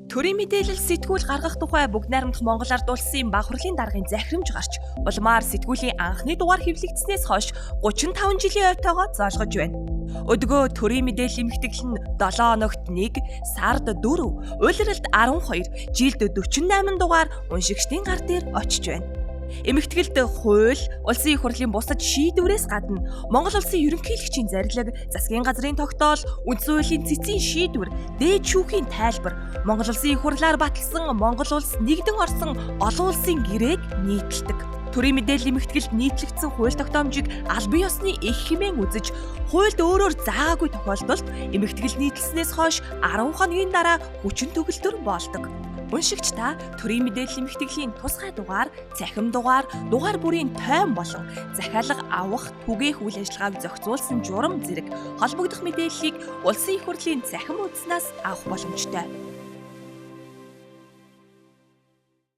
Төрийн мэдээлэл сэтгүүл гаргах тухай бүгд найрамдах Монгол Ард улсын баг хурлын даргын захирамж гарч, улмаар сэтгүүлийн анхны дугаар хэвлэгдснээс хойш 35 жилийн ойтойгоо зоолгож байна. Өдгөө төрийн мэдээлэл эмхтгэл нь 7 хоногт 1, сард 4, улиралд 12, жилд 48 дугаар уншигчдын гар дээр очиж байна. Эмэгтгэлд хууль, улсын их хурлын бусад шийдвэрээс гадна Монгол улсын ерөнхийлөгчийн зарлиг, засгийн газрын тогтоол, үндсэн хуулийн цэцгийн шийдвэр, дээд шүүхийн тайлбар, Монгол улсын их хурлаар баталсан Монгол улс нэгдэн орсон олон улсын гэрээг нийтэлдэг. Төрийн мэдээлэл эмэгтгэлд нийтлэгдсэн хууль тогтоомжийг аль бие ёсны их хэмээн үзэж, хуульд өөрөөр заагаагүй тохиолдолд эмэгтгэл нийтлснээс хойш 10 хоногийн дараа хүчин төгөлдөр болдог. Уншигч та төрийн мэдээлэл эмхтгэлийн тусгай дугаар, цахим дугаар, дугаар бүрийн тойм болон захиалга авах, түгээх үйл ажиллагааг зохицуулсан журам зэрэг холбогдох мэдээллийг улсын их хурлын цахим хуудаснаас авах боломжтой.